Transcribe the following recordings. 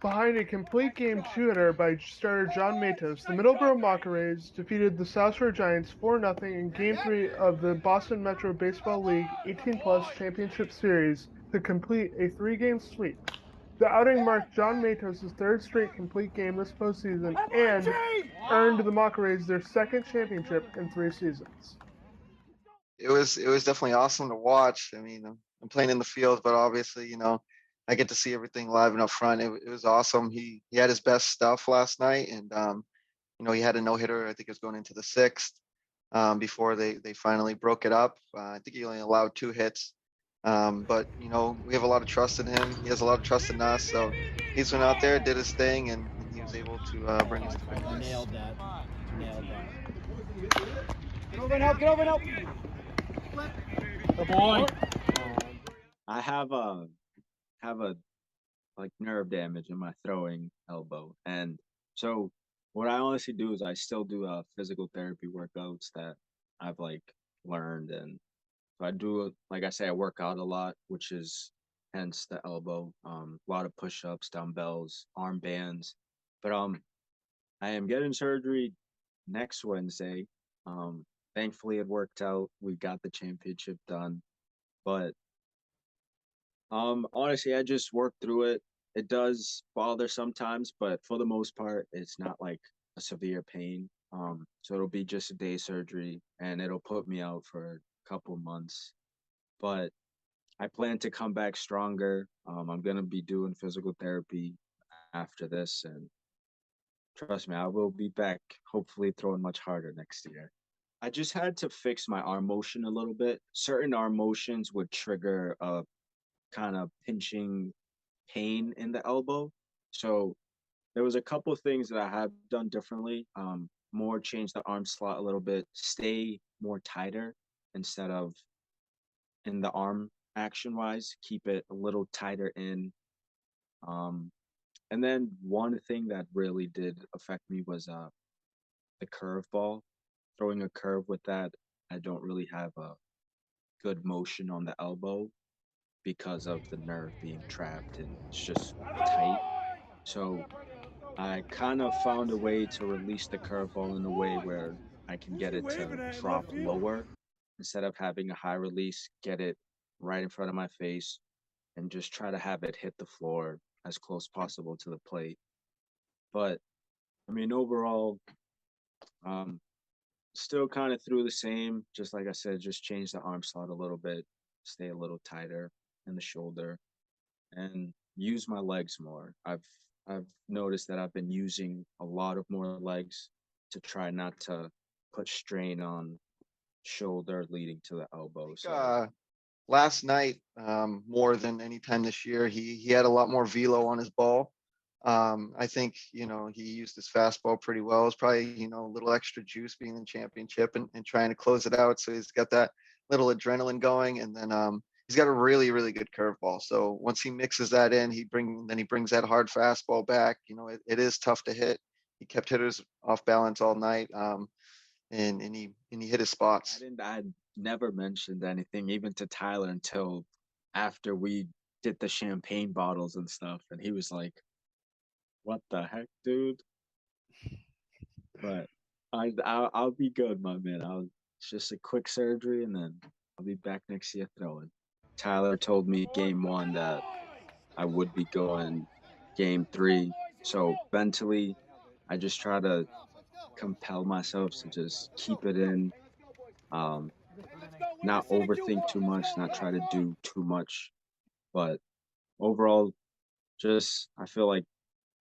Behind a complete game two-hitter by starter John Matos, the Middleboro Mocka Rays defeated the South Shore Giants 4-0 in Game 3 of the Boston Metro Baseball League 18-plus Championship Series to complete a three-game sweep. The outing marked John Matos' third straight complete game this postseason and earned the Mocka Rays their second championship in 3 seasons. It was definitely awesome to watch. I mean, I'm playing in the field, but obviously, I get to see everything live and up front. It was awesome. He had his best stuff last night, and he had a no hitter. I think it was going into the sixth before they finally broke it up. I think he only allowed 2 hits, but we have a lot of trust in him. He has a lot of trust in us. So he's went out there, did his thing, and he was able to bring us to victory. Nailed that. Nailed that. Get over and help. Get over and help. Good boy. I have a like nerve damage in my throwing elbow, and so what I honestly do is I still do physical therapy workouts that I've like learned, and so I do, like I say, I work out a lot, which is hence the elbow. A lot of push-ups, dumbbells, arm bands, but I am getting surgery next Wednesday. Thankfully it worked out. We got the championship done, but honestly, I just work through it. It does bother sometimes, but for the most part, it's not like a severe pain. So it'll be just a day surgery, and it'll put me out for a couple months. But I plan to come back stronger. I'm gonna be doing physical therapy after this, and trust me, I will be back, hopefully throwing much harder next year. I just had to fix my arm motion a little bit. Certain arm motions would trigger a kind of pinching pain in the elbow. So there was a couple of things that I have done differently. More change the arm slot a little bit, stay more tighter instead of in the arm action wise, keep it a little tighter in. And then one thing that really did affect me was the curve ball. Throwing a curve with that, I don't really have a good motion on the elbow because of the nerve being trapped and it's just tight. So I kind of found a way to release the curveball in a way where I can get it to drop lower instead of having a high release, get it right in front of my face and just try to have it hit the floor as close possible to the plate. But I mean, overall, um, still kind of through the same, just like I said, just change the arm slot a little bit, stay a little tighter in the shoulder, and use my legs more. I've noticed that I've been using a lot of more legs to try not to put strain on shoulder leading to the elbow. So Last night, more than any time this year, he had a lot more velo on his ball. I think he used his fastball pretty well. It's probably a little extra juice being in the championship and trying to close it out. So he's got that little adrenaline going, and then he's got a really really good curveball. So once he mixes that in, he brings that hard fastball back. It is tough to hit. He kept hitters off balance all night, and he hit his spots. I never mentioned anything even to Tyler until after we did the champagne bottles and stuff, and he was like, "What the heck, dude?" But I'll be good, my man. It's just a quick surgery, and then I'll be back next year throwing. Tyler told me game 1 that I would be going game 3. So mentally, I just try to compel myself to just keep it in, um, not overthink too much, not try to do too much. But overall, just I feel like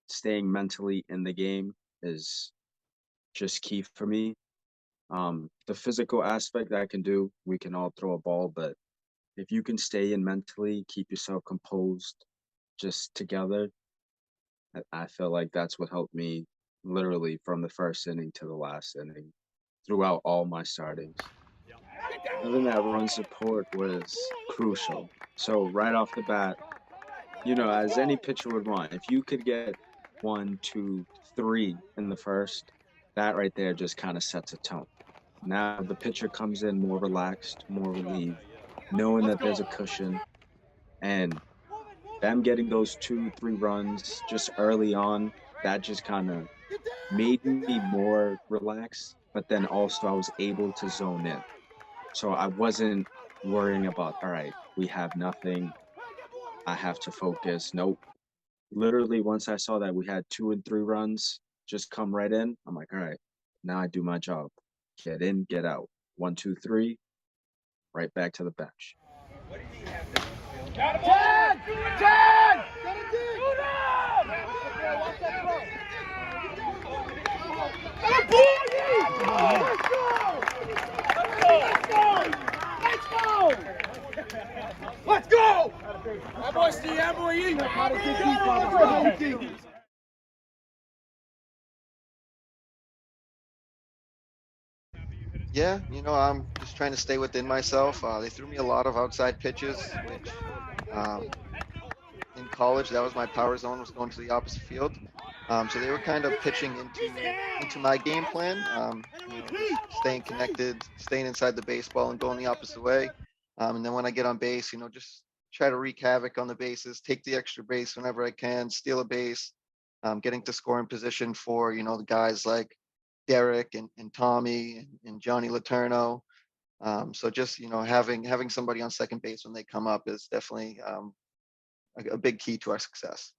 staying mentally in the game is just key for me. The physical aspect I can do, we can all throw a ball, but if you can stay in mentally, keep yourself composed, just together, I feel like that's what helped me literally from the first inning to the last inning throughout all my startings. Having that run support was crucial. So right off the bat, as any pitcher would want, if you could get 1, 2, 3 in the first, that right there just kind of sets a tone. Now the pitcher comes in more relaxed, more relieved, knowing that there's a cushion, and them getting those 2, 3 runs just early on, that just kind of made me more relaxed. But then also I was able to zone in. So I wasn't worrying about, all right, we have nothing. I have to focus. Nope. Literally, once I saw that we had 2 and 3 runs just come right in, I'm like, all right, now I do my job. Get in, get out. 1, 2, 3, right back to the bench. Let's go! That boy Steve, that boy E. Yeah, I'm just trying to stay within myself. They threw me a lot of outside pitches, which um, in college that was my power zone, was going to the opposite field. So they were kind of pitching into my game plan. Just staying connected, staying inside the baseball, and going the opposite way. And then when I get on base, just try to wreak havoc on the bases, take the extra base whenever I can, steal a base, getting to scoring position for the guys like Derek and Tommy and Johnny Laterno. So just having somebody on second base when they come up is definitely a big key to our success.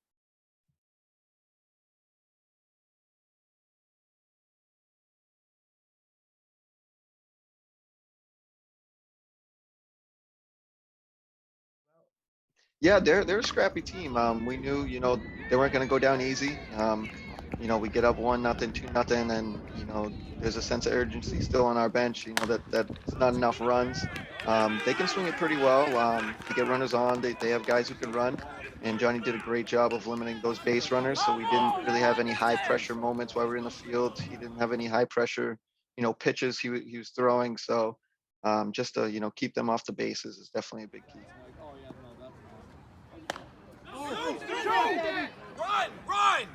Yeah, they're a scrappy team. We knew, they weren't going to go down easy. We get up 1-0, 2-0, and there's a sense of urgency still on our bench. That it's not enough runs. They can swing it pretty well. To get runners on, they have guys who can run, and Johnny did a great job of limiting those base runners. So we didn't really have any high pressure moments while we were in the field. He didn't have any high pressure, pitches he was throwing. So just to keep them off the bases is definitely a big key. Run! Run!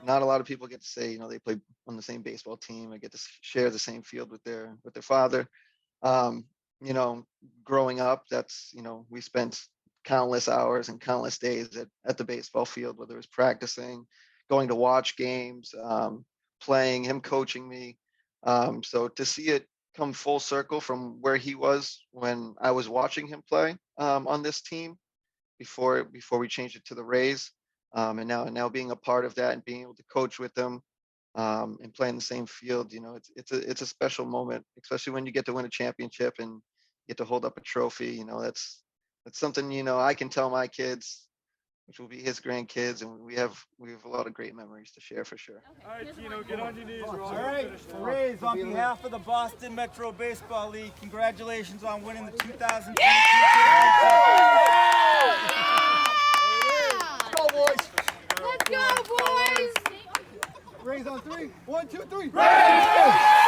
Not a lot of people get to say, they play on the same baseball team or get to share the same field with their father. Um, Growing up, that's, we spent countless hours and countless days at the baseball field, whether it was practicing, going to watch games, playing, him coaching me. So to see it come full circle from where he was when I was watching him play on this team before we changed it to the Rays, and now being a part of that and being able to coach with them, and play in the same field, it's a special moment, especially when you get to win a championship and get to hold up a trophy. That's something I can tell my kids, which will be his grandkids, and we have a lot of great memories to share for sure. All right, Tino, get on your knees. All right, Rays, on behalf of the Boston Metro Baseball League, congratulations on winning the 2022 championship. Let's go, boys. Let's go, boys! Rays on 3. 1, 2, 3. Rays!